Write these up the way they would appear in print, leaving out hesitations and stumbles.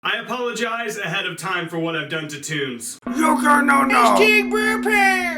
I apologize ahead of time for what I've done to Toons. YugiNoNo!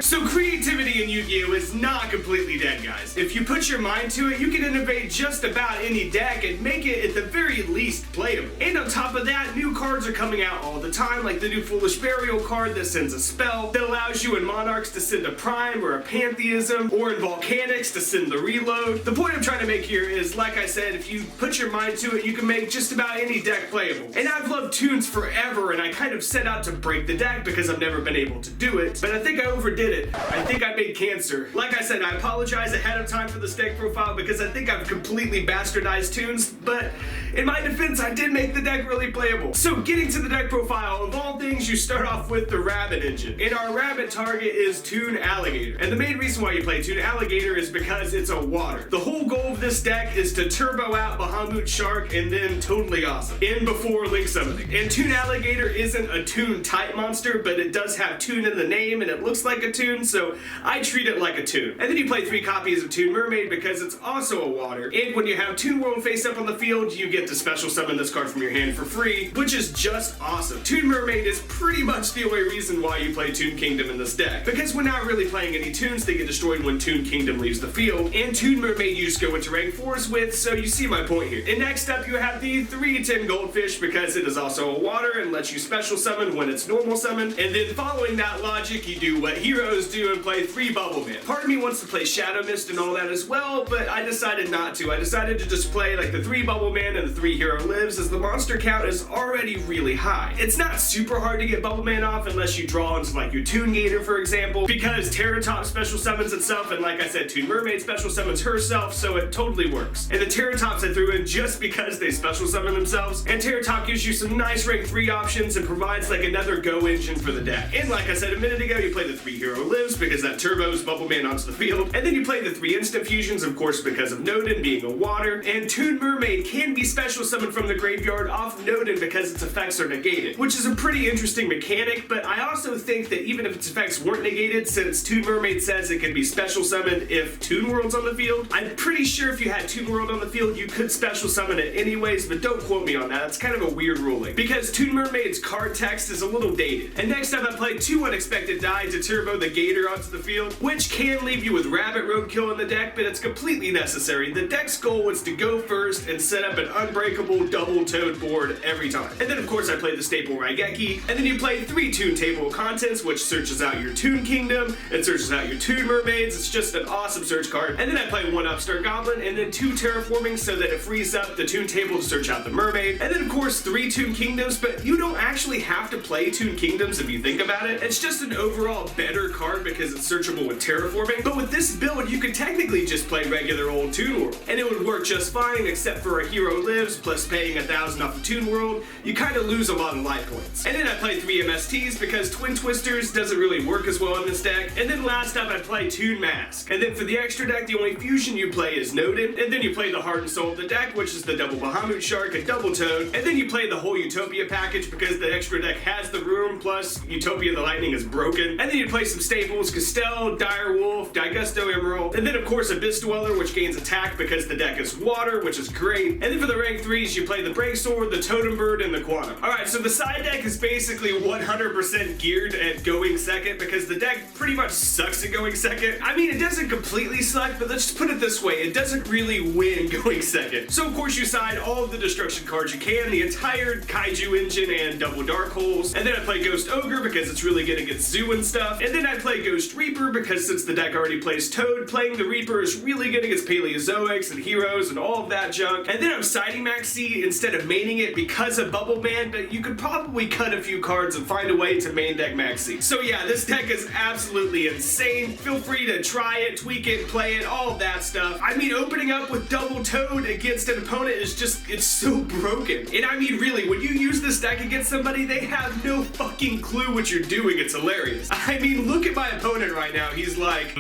So creativity in Yu-Gi-Oh! Is not completely dead, guys. If you put your mind to it, you can innovate just about any deck and make it at the very least playable. And on top of that, new cards are coming out all the time, like the new Foolish Burial card that sends a spell, that allows you in Monarchs to send a Prime or a Pantheism, or in Volcanics to send the Reload. The point I'm trying to make here is, like I said, if you put your mind to it, you can make just about any deck playable. And I've loved Toons forever, and I kind of set out to break the deck because I've never been able to do it, but I think I overdid it. I think I made cancer. Like I said, I apologize ahead of time for this deck profile because I think I've completely bastardized Toons, but in my defense, I did make the deck really playable. So getting to the deck profile, of all things, you start off with the Rabbit engine. And our Rabbit target is Toon Alligator. And the main reason why you play Toon Alligator is because it's a water. The whole goal of this deck is to turbo out Bahamut Shark and then Toadally Awesome in before Link Summoning. And Toon Alligator isn't a Toon type monster, but it does have Toon in the name and it looks like a Toon, so I treat it like a Toon. And then you play 3 copies of Toon Mermaid because it's also a water. And when you have Toon World face up on the field, you get to special summon this card from your hand for free, which is just awesome. Toon Mermaid is pretty much the only reason why you play Toon Kingdom in this deck, because we're not really playing any Toons. They get destroyed when Toon Kingdom leaves the field, and Toon Mermaid you just go into rank 4s with, so you see my point here. And next up you have the 3/10 Goldfish because it is also a water and lets you special summon when it's normal summoned. And then following that logic, you do what heroes do and play 3 Bubble Man. Part of me wants to play Shadow Mist and all that as well, but I decided not to. I decided to just play like the 3 Bubble Man and the 3 Hero Lives, as the monster count is already really high. It's not super hard to get Bubble Man off unless you draw into like your Toon Gator, for example, because Terratop special summons itself, and like I said, Toon Mermaid special summons herself, so it totally works. And the Terratops I threw in just because they special summon themselves, and Terratop gives you some nice rank 3 options and provides like another go engine for the deck. And like I said a minute ago, you play the 3 Hero Lives because that turbos Bubble Man onto the field, and then you play the 3 Instant Fusions, of course, because of Nodin being a water, and Toon Mermaid can be special summoned from the graveyard off Nodin because its effects are negated, which is a pretty interesting mechanic, but I also think that even if its effects weren't negated, since Toon Mermaid says it can be special summoned if Toon World's on the field, I'm pretty sure if you had Toon World on the field, you could special summon it anyways, but don't quote me on that. It's kind of a weird ruling, because Toon Mermaid's card text is a little dated. And next up I played 2 Unexpected Die to turbo the Gator onto the field, which can leave you with Rabbit Roadkill in the deck, but it's completely necessary. The deck's goal was to go first and set up an unbreakable double Toad board every time. And then of course I played the staple Raigeki, and then you play 3 Toon Table of Contents, which searches out your Toon Kingdom, it searches out your Toon Mermaids. It's just an awesome search card. And then I play 1 Upstart Goblin, and then 2 Terraforming so that it frees up the Toon Table to search out the Mermaid. And then of course 3 Toon Kingdoms, but you don't actually have to play Toon Kingdoms if you think about it. It's just an overall better card because it's searchable with Terraforming. But with this build, you could technically just play regular old Toon World, and it would work just fine, except for a Hero Lives plus paying 1,000 off of Toon World. You kind of lose a lot of life points. And then I play 3 MSTs because Twin Twisters doesn't really work as well in this deck. And then last up I play Toon Mask. And then for the extra deck, the only fusion you play is Nodin. And then you play the Heart and Soul of the deck, which is the double Bahamut Shark and double Toad. And then you play the whole Utopia package because the extra deck has the room, plus Utopia the Lightning is broken. And then you play some staples, Castell, Dire Wolf, Digusto Emerald, and then of course Abyss Dweller, which gains attack because the deck is water, which is great. And then for the rank 3s, you play the Break Sword, the Totem Bird, and the Quantum. Alright, so the side deck is basically 100% geared at going second because the deck pretty much sucks at going second. I mean, it doesn't completely suck, but let's just put it this way, it doesn't really win going second. So of course you side all of the destruction cards you can, the entire Kaiju engine and double Dark Holes. And then I play Ghost Ogre because it's really good against Zoo and stuff. And then I play Ghost Reaper because since the deck already plays Toad, playing the Reaper is really good against Paleozoics and Heroes and all of that junk. And then I'm siding Maxx C instead of maining it because of Bubble Man, but you could probably cut a few cards and find a way to main deck Maxx C. So yeah, this deck is absolutely insane. Feel free to try it, tweak it, play it, all of that stuff. I mean, opening up with double Toad against an opponent is just, it's so broken. And I mean, really, when you use this deck against somebody, they have no fucking clue what you're doing. It's hilarious. I mean, look at my opponent right now. He's like,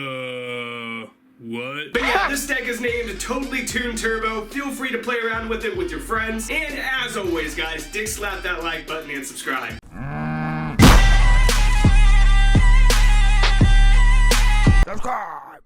what? But yeah, this deck is named Totally Toon Turbo. Feel free to play around with it with your friends. And as always, guys, dick slap that like button and subscribe. Subscribe!